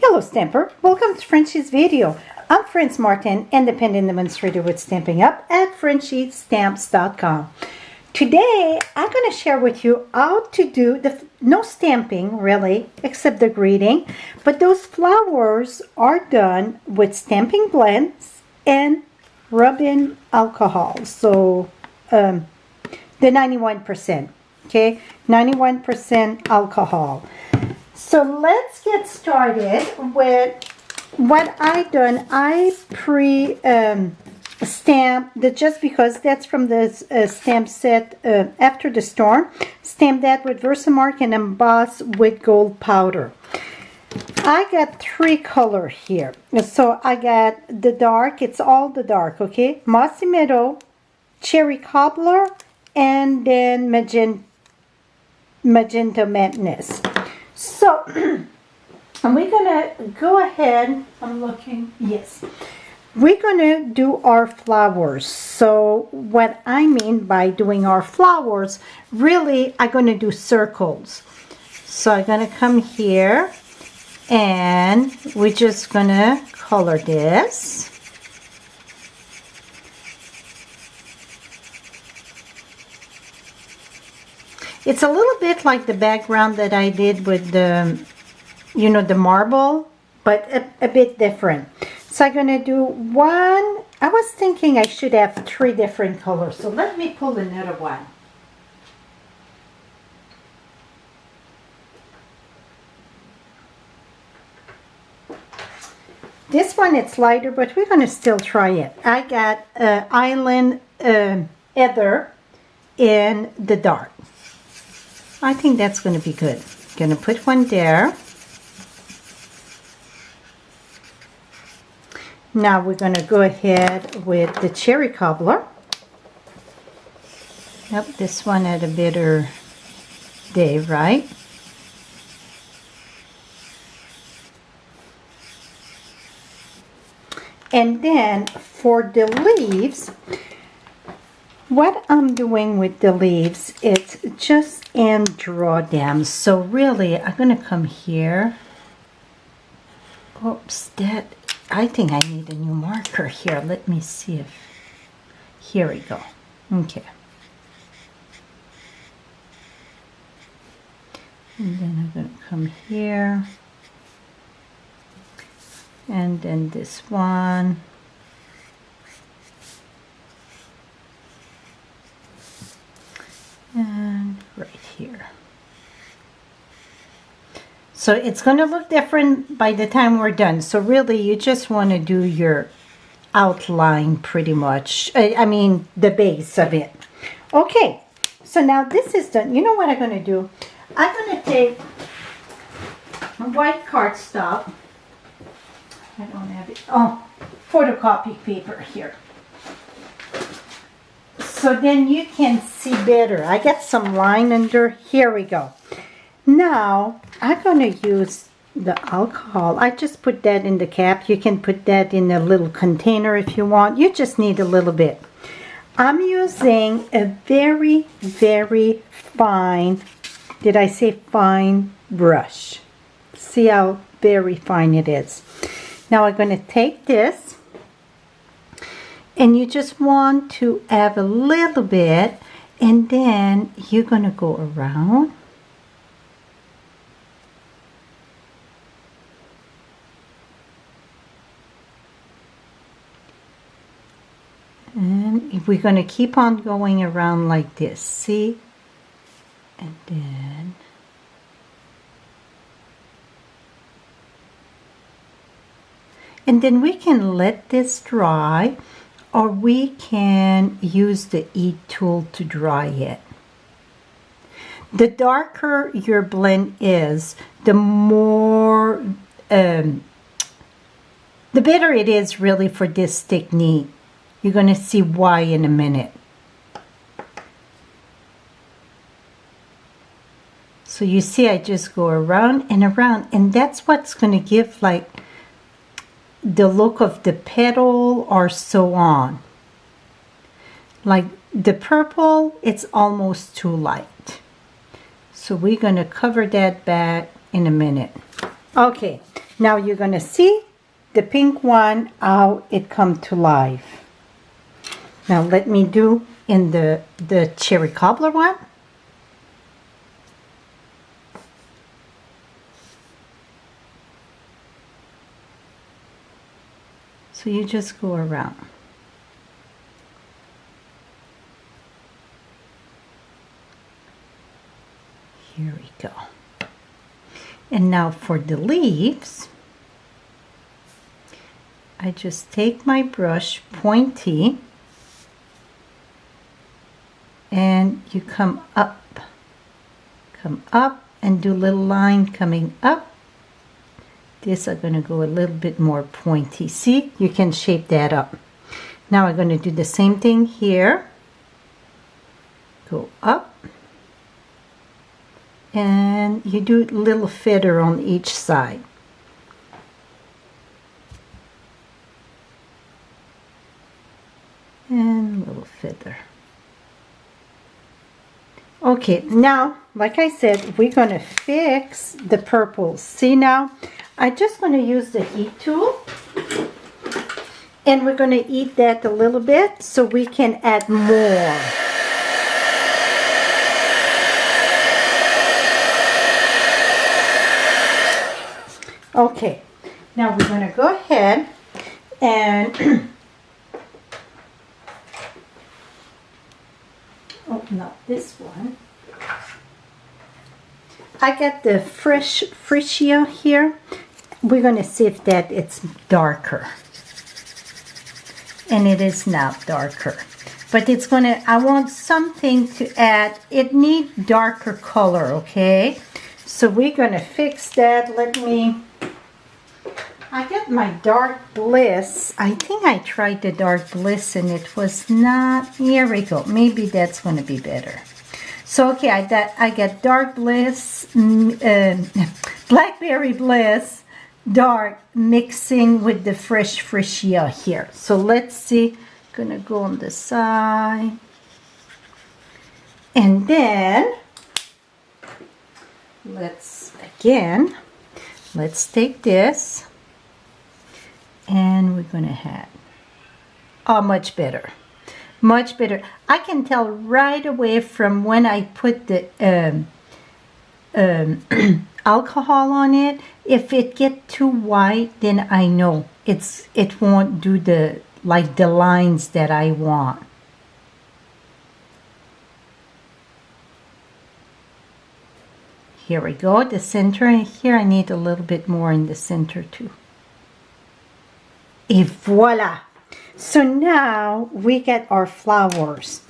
Hello Stamper, welcome to Frenchie's video. I'm Franz Martin, independent demonstrator with Stampin' Up at frenchiestamps.com. Today I'm going to share with you how to do no stamping really, except the greeting, but those flowers are done with Stampin' Blends and rub-in alcohol. So the 91%, okay, 91% alcohol. So let's get started with what I done. I stamped just because that's from the stamp set After the Storm. Stamped that with Versamark and embossed with gold powder. I got three colors here. So I got the dark, it's all the dark, okay? Mossy Meadow, Cherry Cobbler, and then Magenta Madness. So, and we're gonna go ahead, I'm looking, yes. We're gonna do our flowers. So what I mean by doing our flowers, really I'm gonna do circles. So I'm gonna come here and we're just gonna color this. It's a little bit like the background that I did with the, you know, the marble, but a bit different. So I'm gonna do one. I was thinking I should have three different colors. So let me pull another one. This one, it's lighter, but we're gonna still try it. I got Island Heather in the dark. I think that's going to be good. Going to put one there. Now we're going to go ahead with the Cherry Cobbler. Yep, this one had a better day, right? And then for the leaves, what I'm doing with the leaves, it's just hand draw them. So really, I'm going to come here. Oops, I think I need a new marker here. Let me see if, here we go. Okay. And then I'm going to come here. And then this one. And right here. So it's going to look different by the time we're done. So really you just want to do your outline pretty much. I mean the base of it. Okay, so now this is done. You know what I'm going to do? I'm going to take white cardstock. I don't have it. Oh, photocopy paper here. So then you can see better. I got some line under. Here we go. Now, I'm going to use the alcohol. I just put that in the cap. You can put that in a little container if you want. You just need a little bit. I'm using a very, very fine, did I say fine, brush. See how very fine it is. Now I'm going to take this. And you just want to have a little bit, and then you're going to go around. And we're going to keep on going around like this, see? And then... And then we can let this dry. Or we can use the heat tool to dry it. The darker your blend is, the more, the better it is really for this technique. You're going to see why in a minute. So you see I just go around, and that's what's going to give like the look of the petal or so on. Like the purple, it's almost too light. So we're going to cover that back in a minute. Okay, Now you're going to see the pink one, how it come to life. Now let me do in the cherry cobbler one. So you just go around. Here we go. And now for the leaves, I just take my brush pointy and you come up and do a little line coming up. This I'm going to go a little bit more pointy. See, you can shape that up. Now I'm going to do the same thing here. Go up. And you do a little feather on each side. And a little feather. Okay, now, like I said, we're going to fix the purples. See now, I'm just going to use the heat tool. And we're going to heat that a little bit so we can add more. Okay, now we're going to go ahead and open up this one. I got the freesia here. We're going to see if that it's darker. And it is not darker. But it's going to, I want something to add. It needs darker color, okay? So we're going to fix that. I got my Dark Bliss. I think I tried the Dark Bliss and it was not. Here we go. Maybe that's going to be better. So okay, I got Dark Bliss, Blackberry Bliss, Dark mixing with the fresh freesia here. So let's see. Gonna go on the side, and then let's take this. And we're going to have, oh, much better. Much better. I can tell right away from when I put the alcohol on it. If it get too white, then I know it won't do the lines that I want. Here we go, the center, and here I need a little bit more in the center too. Et voila! So now we get our flowers.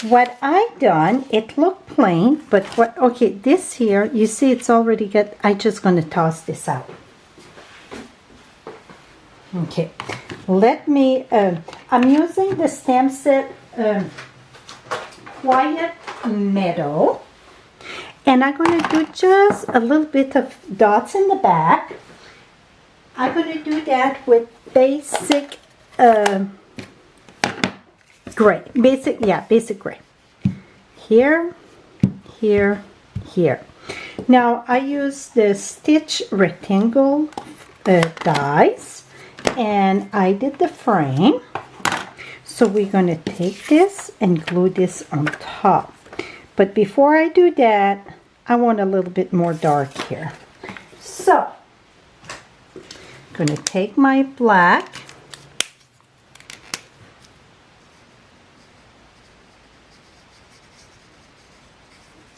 What I done, it looked plain, but what, okay, this here, you see it's already got, I just gonna toss this out. Okay, let me, I'm using the stamp set Quiet Meadow, and I'm gonna do just a little bit of dots in the back. I'm gonna do that with basic gray, basic gray. Here, here, here. Now I use the stitch rectangle dies, and I did the frame. So we're gonna take this and glue this on top. But before I do that, I want a little bit more dark here. So I'm going to take my black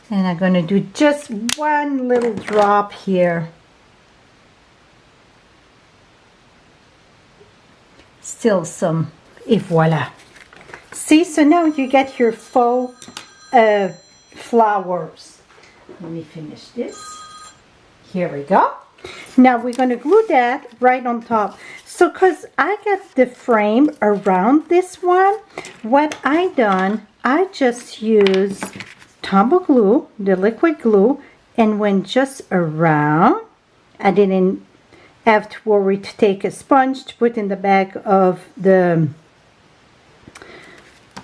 and I'm going to do just one little drop here. Still some, et voila. See, so now you get your faux flowers. Let me finish this. Here we go. Now we're going to glue that right on top. So because I got the frame around this one, what I done, I just used Tombow glue, the liquid glue, and went just around. I didn't have to worry to take a sponge to put in the back of the,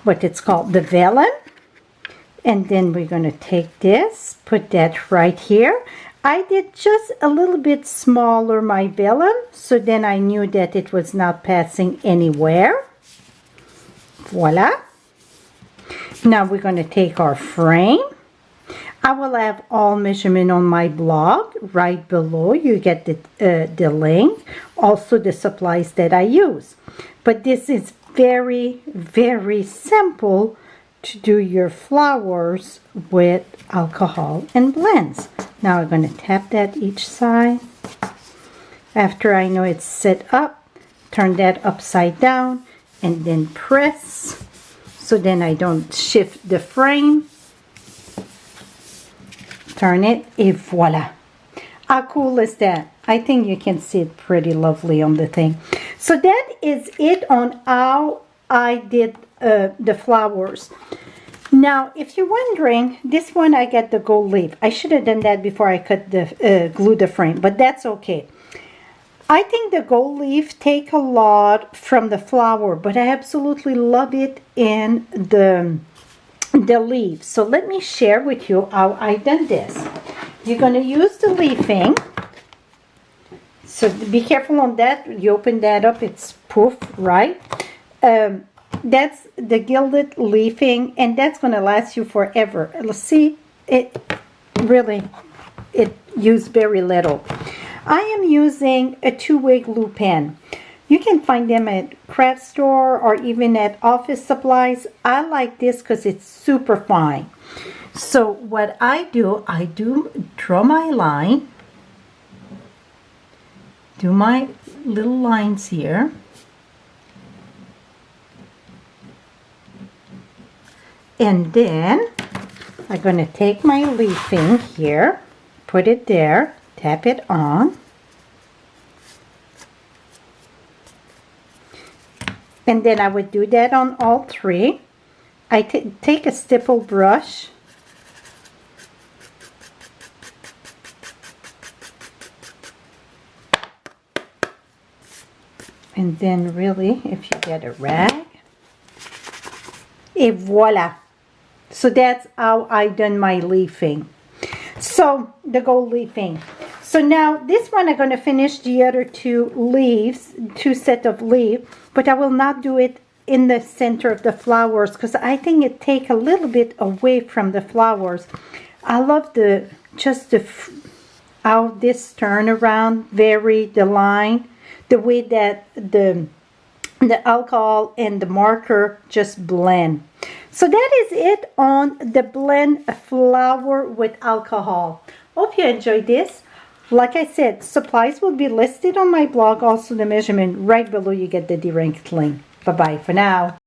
what it's called, the vellum. And then we're going to take this, put that right here. I did just a little bit smaller my vellum, so then I knew that it was not passing anywhere. Voila. Now we're going to take our frame. I will have all measurement on my blog right below. You get the link, also the supplies that I use. But this is very, very simple to do your flowers with alcohol and blends. Now I'm going to tap that each side. After I know it's set up, turn that upside down and then press, so then I don't shift the frame. Turn it, and voila. How cool is that? I think you can see it pretty lovely on the thing. So that is it on how I did the flowers. Now, if you're wondering, this one I got the gold leaf. I should have done that before I cut the glue the frame, but that's okay. I think the gold leaf take a lot from the flower, but I absolutely love it in the leaves. So let me share with you how I done this. You're going to use the leafing. So be careful on that. You open that up, it's poof, right? That's the Gilded Leafing, and that's going to last you forever. Let's see, it used very little. I am using a two-way glue pen. You can find them at craft store or even at office supplies. I like this because it's super fine. So what I do draw my line, do my little lines here, and then I'm going to take my leafing here, put it there, tap it on, and then I would do that on all three. I take a stipple brush and then really, if you get a rag, et voila. So that's how I done my leafing. So the gold leafing. So now this one I'm going to finish the other two leaves, two set of leaves, but I will not do it in the center of the flowers because I think it take a little bit away from the flowers. I love how this turn around, vary the line, the way that the alcohol and the marker just blend. So that is it on the blend flower with alcohol. Hope you enjoyed this. Like I said, supplies will be listed on my blog, also the measurement right below. You get the direct link. Bye-bye for now.